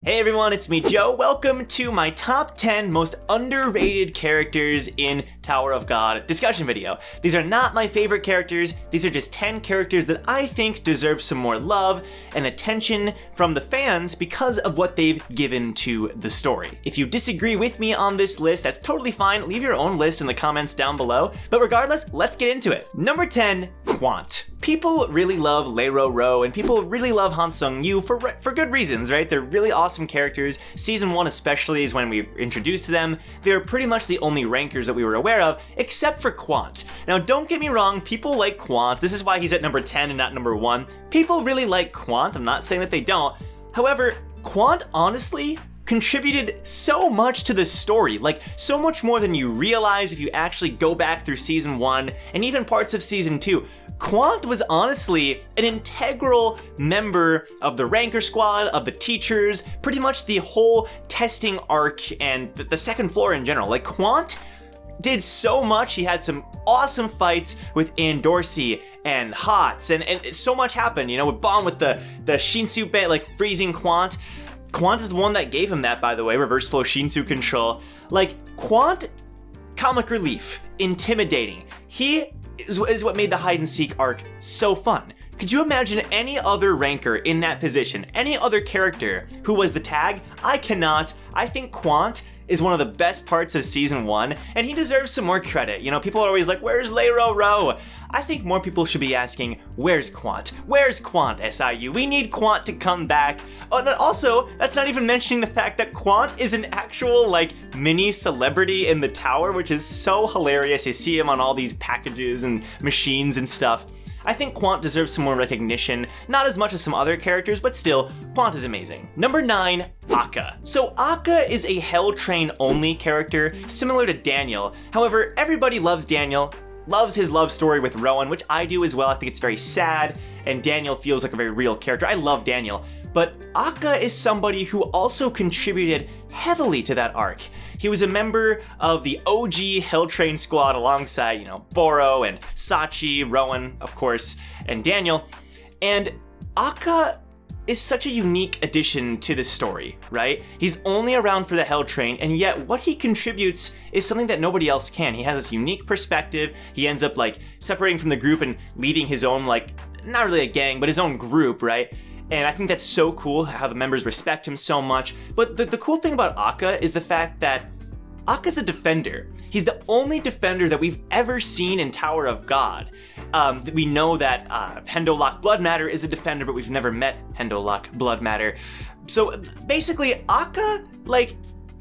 Hey everyone, it's me, Joe. Welcome to my top 10 most underrated characters in Tower of God discussion video. These are not my favorite characters, these are just 10 characters that I think deserve some more love and attention from the fans because of what they've given to the story. If you disagree with me on this list, that's totally fine. Leave your own list in the comments down below. But regardless, let's get into it. Number 10, Quant. People really love Lero Ro, and people really love Han Sung-yu for good reasons, right? They're really awesome characters. Season 1 especially is when we were introduced to them. They're pretty much the only rankers that we were aware of, except for Quant. Now, don't get me wrong, people like Quant. This is why he's at number 10 and not number 1. People really like Quant. I'm not saying that they don't. However, Quant honestly contributed so much to the story, like so much more than you realize if you actually go back through season 1 and even parts of season 2. Quant was honestly an integral member of the ranker squad, of the teachers, pretty much the whole testing arc and the second floor in general. Like, Quant did so much. He had some awesome fights with Dorsey and Hots, and so much happened, you know, with Bomb with the Shinsu bait, like freezing Quant. Quant is the one that gave him that, by the way, reverse flow Shinsu control. Like, Quant, comic relief, intimidating. He is what made the hide and seek arc so fun. Could you imagine any other ranker in that position, any other character who was the tag? I cannot. I think Quant is one of the best parts of season 1, and he deserves some more credit. You know, people are always like, where's Lero Ro? I think more people should be asking, where's Quant? Where's Quant, SIU? We need Quant to come back. Oh, and also, that's not even mentioning the fact that Quant is an actual, like, mini celebrity in the tower, which is so hilarious. You see him on all these packages and machines and stuff. I think Quant deserves some more recognition, not as much as some other characters, but still, Quant is amazing. Number 9, Akka. So Akka is a Hell Train only character, similar to Daniel. However, everybody loves Daniel, loves his love story with Rowan, which I do as well. I think it's very sad, and Daniel feels like a very real character. I love Daniel. But Akka is somebody who also contributed heavily to that arc. He was a member of the OG Hell Train squad alongside, you know, Boro and Sachi, Rowan, of course, and Daniel. And Akka is such a unique addition to the story, right? He's only around for the Hell Train, and yet what he contributes is something that nobody else can. He has this unique perspective. He ends up, like, separating from the group and leading his own, like, not really a gang, but his own group, right? And I think that's so cool how the members respect him so much. But the cool thing about Akka is the fact that Akka's a defender. He's the only defender that we've ever seen in Tower of God. We know that Hendolak Blood Matter is a defender, but we've never met Hendolak Blood Matter. So basically, Akka, like,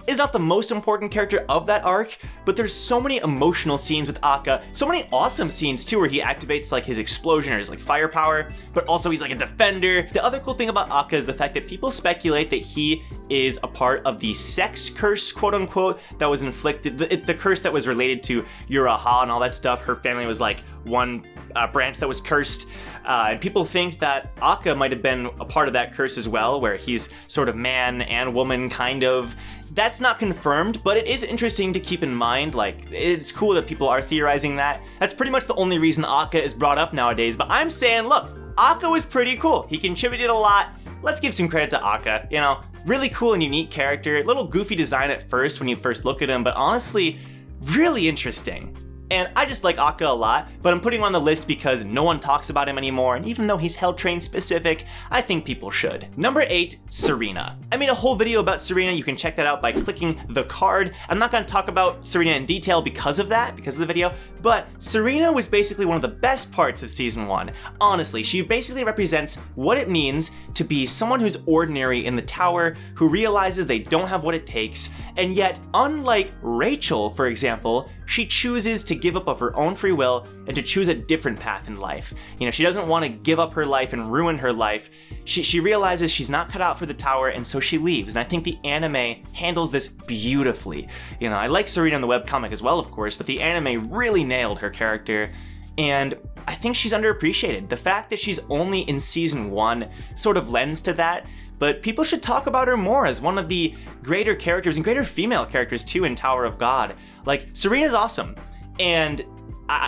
is not the most important character of that arc, but there's so many emotional scenes with Akka, so many awesome scenes too where he activates like his explosion or his like firepower, but also he's like a defender. The other cool thing about Akka is the fact that people speculate that he is a part of the sex curse, quote unquote, that was inflicted, the curse that was related to Uraha and all that stuff. Her family was like one branch that was cursed, and people think that Akka might have been a part of that curse as well, where he's sort of man and woman kind of. That's not confirmed, but it is interesting to keep in mind. Like, it's cool that people are theorizing that. That's pretty much the only reason Akka is brought up nowadays, but I'm saying, look, Akka was pretty cool. He contributed a lot. Let's give some credit to Akka, you know? Really cool and unique character. Little goofy design at first when you first look at him, but honestly, really interesting. And I just like Akka a lot, but I'm putting him on the list because no one talks about him anymore, and even though he's Hell Train specific, I think people should. Number 8, Serena. I made a whole video about Serena. You can check that out by clicking the card. I'm not going to talk about Serena in detail because of the video, but Serena was basically one of the best parts of season 1. Honestly, she basically represents what it means to be someone who's ordinary in the tower, who realizes they don't have what it takes, and yet, unlike Rachel, for example, she chooses to give up of her own free will and to choose a different path in life. You know, she doesn't want to give up her life and ruin her life. She realizes she's not cut out for the tower, and so she leaves. And I think the anime handles this beautifully. You know, I like Serena in the webcomic as well, of course, but the anime really nailed her character. And I think she's underappreciated. The fact that she's only in season 1 sort of lends to that. But people should talk about her more as one of the greater characters and greater female characters too in Tower of God. Like, Serena's awesome. And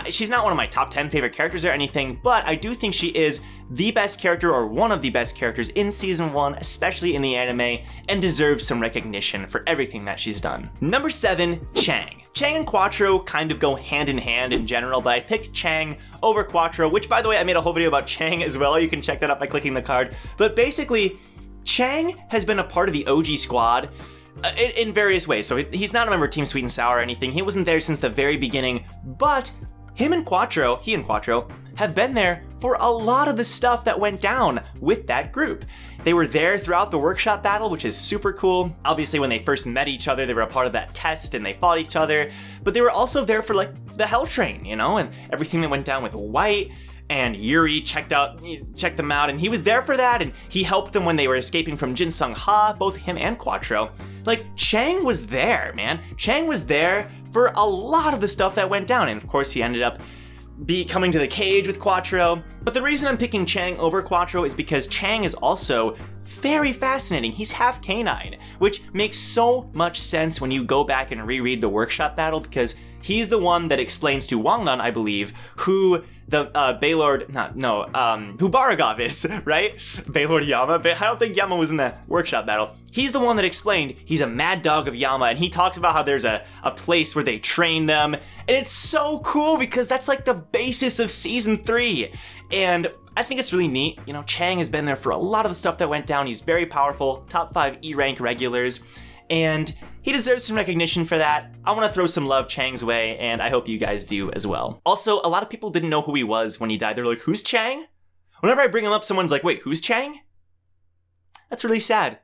she's not one of my top 10 favorite characters or anything, but I do think she is the best character or one of the best characters in season 1, especially in the anime, and deserves some recognition for everything that she's done. Number 7, Chang. Chang and Quattro kind of go hand in hand in general, but I picked Chang over Quattro, which by the way, I made a whole video about Chang as well. You can check that out by clicking the card. But basically, Chang has been a part of the OG squad in various ways. So he's not a member of Team Sweet and Sour or anything. He wasn't there since the very beginning, but he and Quattro have been there for a lot of the stuff that went down with that group. They were there throughout the workshop battle, which is super cool. Obviously, when they first met each other, they were a part of that test and they fought each other, but they were also there for like the Hell Train, you know, and everything that went down with White. And Yuri checked them out, and he was there for that, and he helped them when they were escaping from Jinsung Ha, both him and Quattro. Like, Chang was there, man. Chang was there for a lot of the stuff that went down, and of course he ended up coming to the cage with Quattro. But the reason I'm picking Chang over Quattro is because Chang is also very fascinating. He's half canine, which makes so much sense when you go back and reread the workshop battle, because he's the one that explains to Wangnan, I believe, who the who Baragov is, right? Baylord Yama, but I don't think Yama was in the workshop battle. He's the one that explained he's a mad dog of Yama, and he talks about how there's a place where they train them, and it's so cool because that's like the basis of season 3, and I think it's really neat. You know, Chang has been there for a lot of the stuff that went down. He's very powerful, top 5 E-rank regulars, and he deserves some recognition for that. I want to throw some love Chang's way, and I hope you guys do as well. Also, a lot of people didn't know who he was when he died. They're like, who's Chang? Whenever I bring him up, someone's like, wait, who's Chang? That's really sad,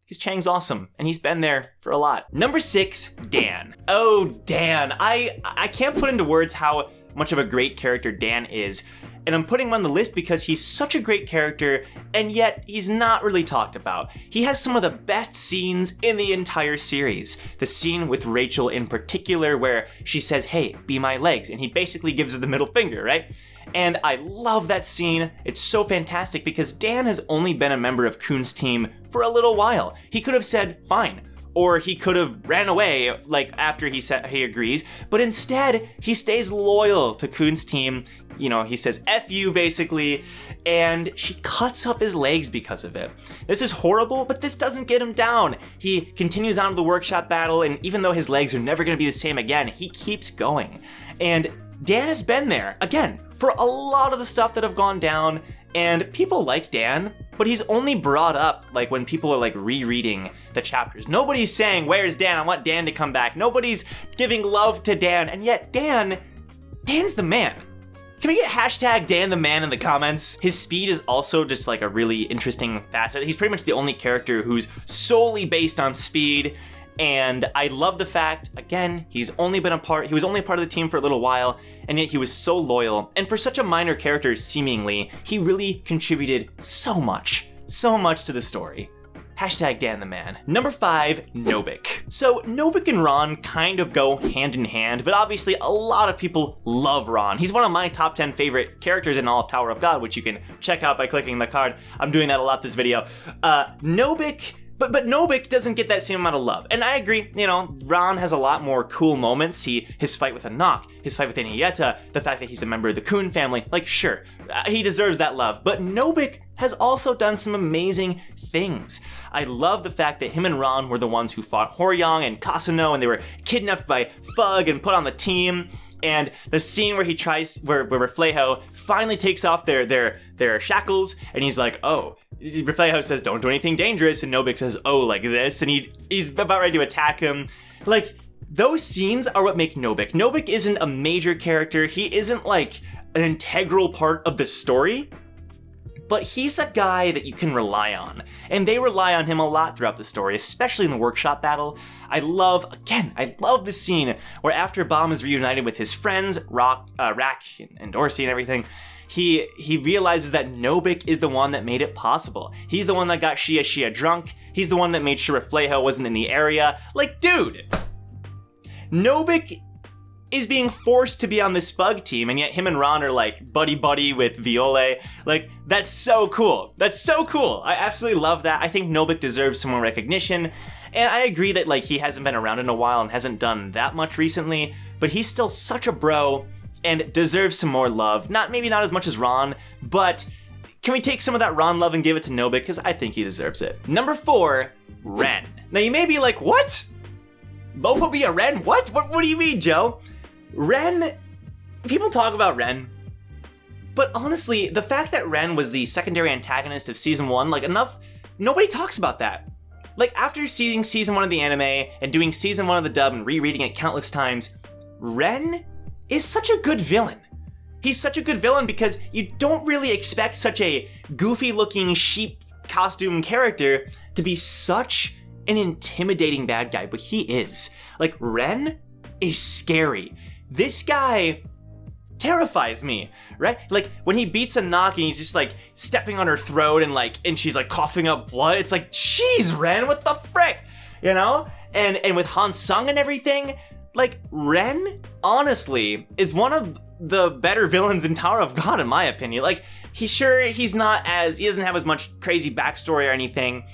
because Chang's awesome, and he's been there for a lot. Number 6, Dan. Oh, Dan. I can't put into words how much of a great character Dan is. And I'm putting him on the list because he's such a great character, and yet he's not really talked about. He has some of the best scenes in the entire series. The scene with Rachel in particular where she says, hey, be my legs, and he basically gives her the middle finger, right? And I love that scene. It's so fantastic because Dan has only been a member of Kuhn's team for a little while. He could have said, fine. Or he could have ran away, like, after he said he agrees, but instead, he stays loyal to Kuhn's team. You know, he says, F you, basically, and she cuts up his legs because of it. This is horrible, but this doesn't get him down. He continues on to the workshop battle, and even though his legs are never gonna be the same again, he keeps going. And Dan has been there, again, for a lot of the stuff that have gone down, and people like Dan, but he's only brought up like when people are like rereading the chapters. Nobody's saying, where's Dan? I want Dan to come back. Nobody's giving love to Dan, and yet Dan's the man. Can we get hashtag Dan the man in the comments? His speed is also just like a really interesting facet. He's pretty much the only character who's solely based on speed. And I love the fact, again, he was only a part of the team for a little while, and yet he was so loyal. And for such a minor character, seemingly, he really contributed so much to the story. Hashtag Dan the man. Number 5, Nobic. So Nobic and Ron kind of go hand in hand, but obviously a lot of people love Ron. He's one of my top 10 favorite characters in all of Tower of God, which you can check out by clicking the card. I'm doing that a lot this video. Nobic... But Nobic doesn't get that same amount of love. And I agree, you know, Ron has a lot more cool moments. His fight with Anok, his fight with Anietta, the fact that he's a member of the Kuhn family, like sure, he deserves that love. But Nobic has also done some amazing things. I love the fact that him and Ron were the ones who fought Horyong and Kasuno, and they were kidnapped by Fug and put on the team. And the scene where where Reflejo finally takes off their shackles, and he's like, oh, Reflejo says, don't do anything dangerous, and Nobic says, oh, like this, and he's about ready to attack him. Like, those scenes are what make Nobic. Nobic isn't a major character, he isn't like an integral part of the story, but he's the guy that you can rely on. And they rely on him a lot throughout the story, especially in the workshop battle. I love the scene where after Bomb is reunited with his friends, Rack and Dorsey and everything, he realizes that Nobic is the one that made it possible. He's the one that got Shia drunk. He's the one that made sure Reflejo wasn't in the area. Like, dude, Nobic is being forced to be on this Fug team, and yet him and Ron are like buddy with Viole. Like, that's so cool. That's so cool. I absolutely love that. I think Nobic deserves some more recognition, and I agree that like he hasn't been around in a while and hasn't done that much recently, but he's still such a bro, and deserves some more love. Maybe not as much as Ron, but can we take some of that Ron love and give it to Nobic? Because I think he deserves it. Number 4, Ren. Now you may be like, what? Lopo be a Ren? What do you mean, Joe? Ren, people talk about Ren, but honestly, the fact that Ren was the secondary antagonist of season 1, like enough, nobody talks about that. Like after seeing season 1 of the anime and doing season 1 of the dub and rereading it countless times, Ren is such a good villain. He's such a good villain because you don't really expect such a goofy looking sheep costume character to be such an intimidating bad guy, but he is. Like Ren is scary. This guy terrifies me, right? Like when he beats a knock and he's just like stepping on her throat and she's like coughing up blood, it's like, jeez, Ren, what the frick? You know? And with Han Sung and everything, like Ren, honestly, is one of the better villains in Tower of God, in my opinion. Like, he doesn't have as much crazy backstory or anything,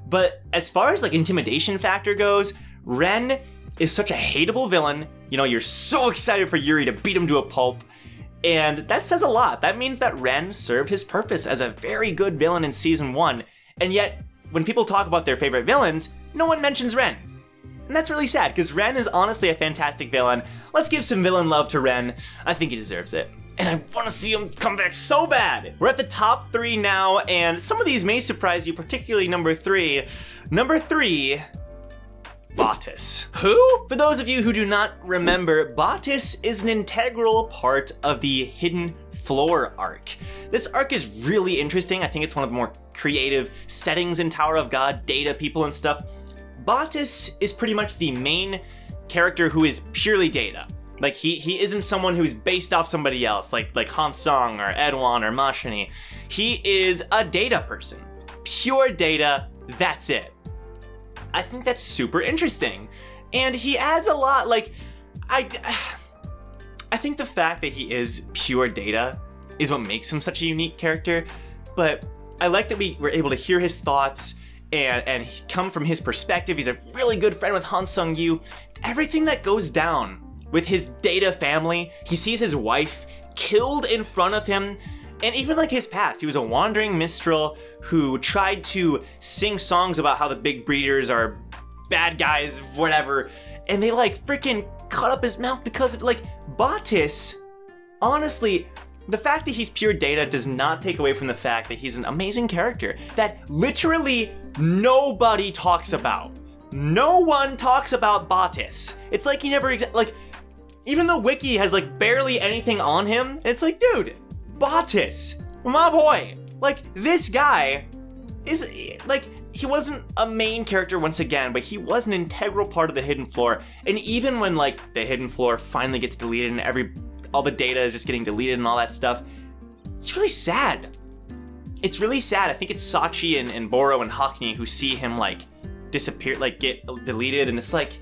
but as far as like intimidation factor goes, Ren is such a hateable villain. You know, you're so excited for Yuri to beat him to a pulp, and that says a lot. That means that Ren served his purpose as a very good villain in season 1, and yet, when people talk about their favorite villains, no one mentions Ren. And that's really sad, because Ren is honestly a fantastic villain. Let's give some villain love to Ren. I think he deserves it. And I want to see him come back so bad. We're at the top 3 now, and some of these may surprise you, particularly number 3. Number 3, Boggess. Who? For those of you who do not remember, Boggess is an integral part of the Hidden Floor arc. This arc is really interesting. I think it's one of the more creative settings in Tower of God, data people and stuff. Boggess is pretty much the main character who is purely data. Like he isn't someone who's based off somebody else, like Han Sung or Edwan or Mashini. He is a data person. Pure data, that's it. I think that's super interesting. And he adds a lot, like, I think the fact that he is pure data is what makes him such a unique character, but I like that we were able to hear his thoughts and come from his perspective. He's a really good friend with Han Sung-yu. Everything that goes down with his data family, he sees his wife killed in front of him, and even like his past, he was a wandering minstrel who tried to sing songs about how the big breeders are bad guys, whatever, and they like freaking cut up his mouth because of like Boggess. Honestly, the fact that he's pure data does not take away from the fact that he's an amazing character that literally nobody talks about. No one talks about Boggess. It's like he never like, even the wiki has like barely anything on him, it's like, dude, Boggess, my boy. Like, this guy is like, he wasn't a main character once again, but he was an integral part of the Hidden Floor. And even when like the Hidden Floor finally gets deleted and all the data is just getting deleted and all that stuff, it's really sad. It's really sad. I think it's Sachi and Boro and Hackney who see him like disappear, like get deleted, and it's like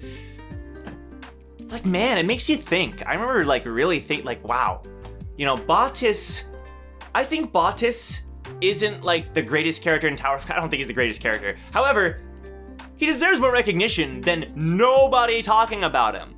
man, it makes you think. I remember like really think like, wow, you know, Boggess, I think Boggess isn't like the greatest character in Tower. I don't think he's the greatest character. However, he deserves more recognition than nobody talking about him.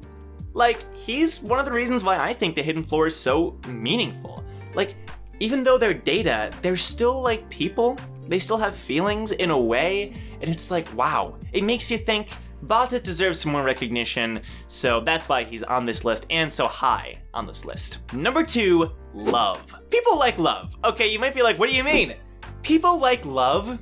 Like, he's one of the reasons why I think the Hidden Floor is so meaningful. Like, even though they're data, they're still like people. They still have feelings in a way, and it's like, wow. It makes you think. Boggess deserves some more recognition, so that's why he's on this list and so high on this list. Number 2, Love. People like Love. Okay, you might be like, what do you mean? People like Love,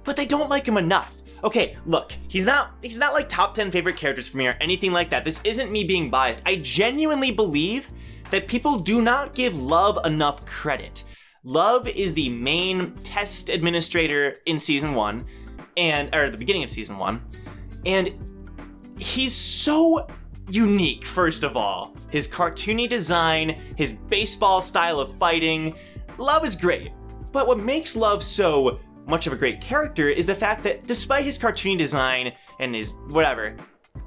but they don't like him enough. Okay, look, he's not like top 10 favorite characters for me or anything like that. This isn't me being biased. I genuinely believe that people do not give Love enough credit. Love is the main test administrator in season 1, or the beginning of season 1, and he's so unique, first of all. His cartoony design, his baseball style of fighting. Love is great, but what makes Love so much of a great character is the fact that despite his cartoony design and his whatever,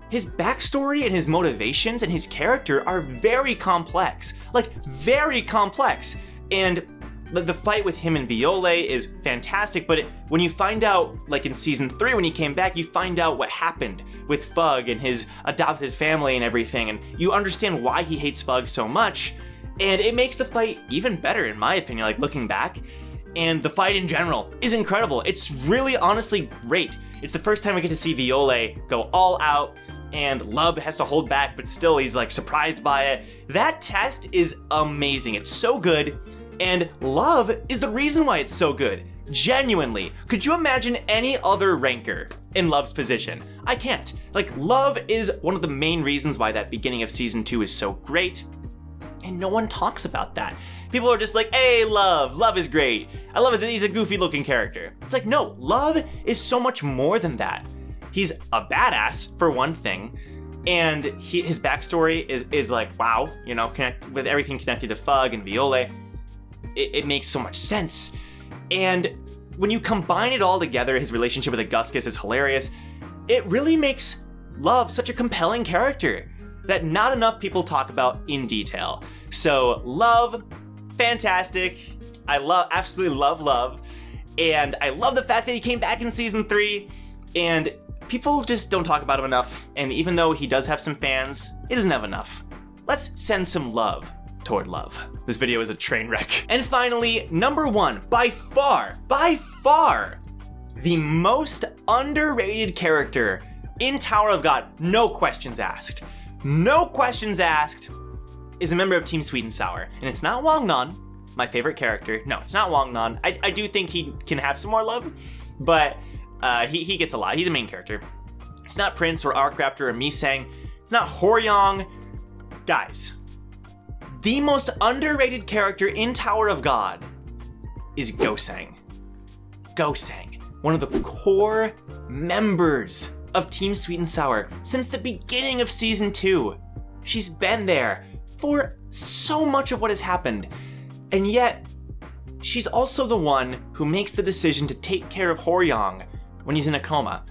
his backstory and his motivations and his character are very complex. Like, very complex. And the fight with him and Viole is fantastic, but when you find out, like in season 3 when he came back, you find out what happened with Fug and his adopted family and everything, and you understand why he hates Fug so much, And it makes the fight even better, in my opinion, like looking back. And the fight in general is incredible. It's really honestly great. It's the first time we get to see Viralaine go all out, and Love has to hold back, but still he's like surprised by it. That test is amazing. It's so good, and Love is the reason why it's so good. Genuinely. Could you imagine any other ranker in Love's position? I can't. Like, Love is one of the main reasons why that beginning of season 2 is so great, and no one talks about that. People are just like, hey, Love is great. I love it, he's a goofy looking character. It's like, no, Love is so much more than that. He's a badass, for one thing, and his backstory is like, wow, you know, with everything connected to Fug and Viralaine, it makes so much sense. And when you combine it all together, his relationship with Augustus is hilarious. It really makes Love such a compelling character that not enough people talk about in detail. So Love, fantastic. I absolutely love Love. And I love the fact that he came back in season 3, and people just don't talk about him enough. And even though he does have some fans, he doesn't have enough. Let's send some love toward Love. This video is a train wreck. And finally, number 1, by far, the most underrated character in Tower of God, no questions asked, is a member of Team Sweet and Sour. And it's not Wangnan, my favorite character. No, it's not Wangnan. I do think he can have some more love, but he gets a lot. He's a main character. It's not Prince or Arkraptor or Miseng. It's not Hwoarang. Guys, the most underrated character in Tower of God is Goseng. Goseng, one of the core members of Team Sweet and Sour since the beginning of season 2. She's been there for so much of what has happened, and yet she's also the one who makes the decision to take care of Hwoarang when he's in a coma.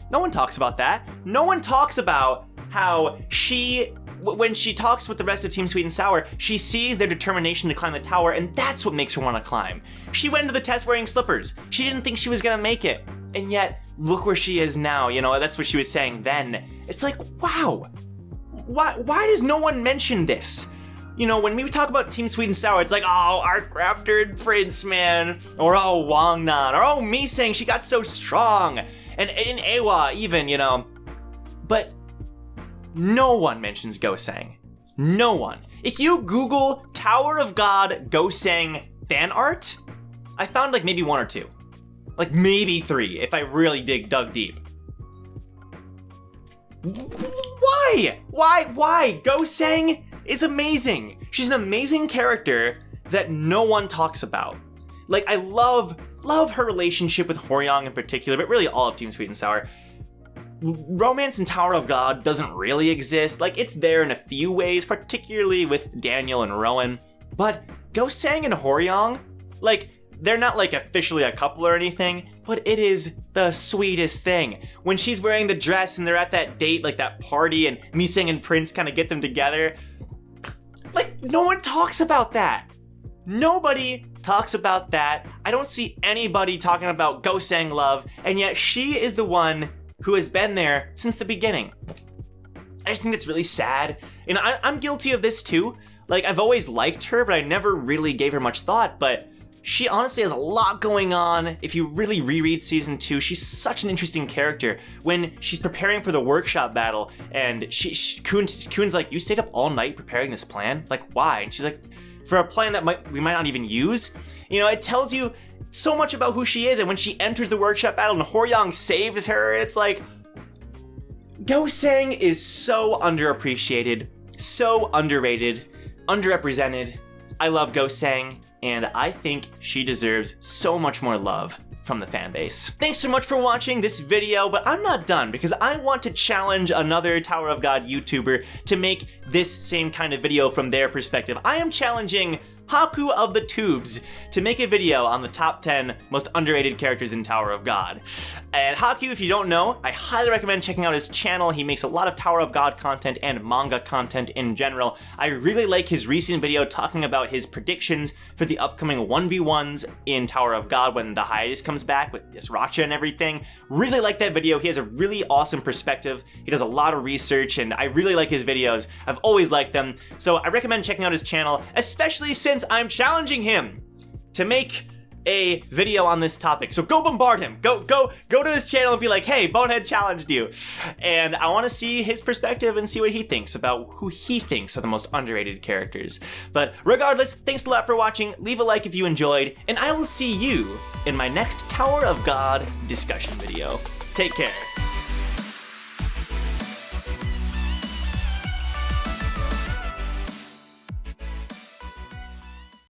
No one talks about that. No one talks about how when she talks with the rest of Team Sweet and Sour, she sees their determination to climb the tower, and that's what makes her want to climb. She went into the test wearing slippers. She didn't think she was gonna make it, and yet look where she is now. You know, that's what she was saying then. It's like, wow, why does no one mention this? You know, when we talk about Team Sweet and Sour, it's like, oh, Arkraptor and Prince, man, or oh, Wangnan, or oh, Miseng, she got so strong, and in Eywa even, you know, but no one mentions Goseng. No one. If you Google Tower of God Goseng fan art, I found like maybe 1 or 2. Like maybe 3 if I really dug deep. Why? Goseng is amazing. She's an amazing character that no one talks about. Like, I love her relationship with Hwoarang in particular, but really all of Team Sweet and Sour. Romance in Tower of God doesn't really exist. Like, it's there in a few ways, particularly with Daniel and Rowan. But Goseng and Hwoarang, like, they're not like officially a couple or anything, but it is the sweetest thing. When she's wearing the dress and they're at that date, like that party, and Miseng and Prince kind of get them together. Like, no one talks about that. Nobody talks about that. I don't see anybody talking about Goseng love, and yet she is the one who has been there since the beginning. I just think that's really sad. And I'm guilty of this too. Like, I've always liked her, but I never really gave her much thought, but she honestly has a lot going on. If you really reread season 2, she's such an interesting character. When she's preparing for the workshop battle, and Kuhn's like, you stayed up all night preparing this plan? Like, why? And she's like, for a plan that we might not even use? You know, it tells you so much about who she is, and when she enters the workshop battle and Hwoarang saves her, it's like, Goseng is so underappreciated, so underrated, underrepresented. I love Goseng, and I think she deserves so much more love from the fan base. Thanks so much for watching this video, but I'm not done because I want to challenge another Tower of God YouTuber to make this same kind of video from their perspective. I am challenging Haku of the Tubes to make a video on the top 10 most underrated characters in Tower of God. And Haku, if you don't know, I highly recommend checking out his channel. He makes a lot of Tower of God content and manga content in general. I really like his recent video talking about his predictions for the upcoming 1v1s in Tower of God when the hiatus comes back with Sriracha and everything. Really like that video. He has a really awesome perspective. He does a lot of research and I really like his videos. I've always liked them. So I recommend checking out his channel, especially since I'm challenging him to make a video on this topic. So go bombard him. Go to his channel and be like, hey, Bonehead challenged you. And I want to see his perspective and see what he thinks about who he thinks are the most underrated characters. But regardless, thanks a lot for watching. Leave a like if you enjoyed, and I will see you in my next Tower of God discussion video. Take care.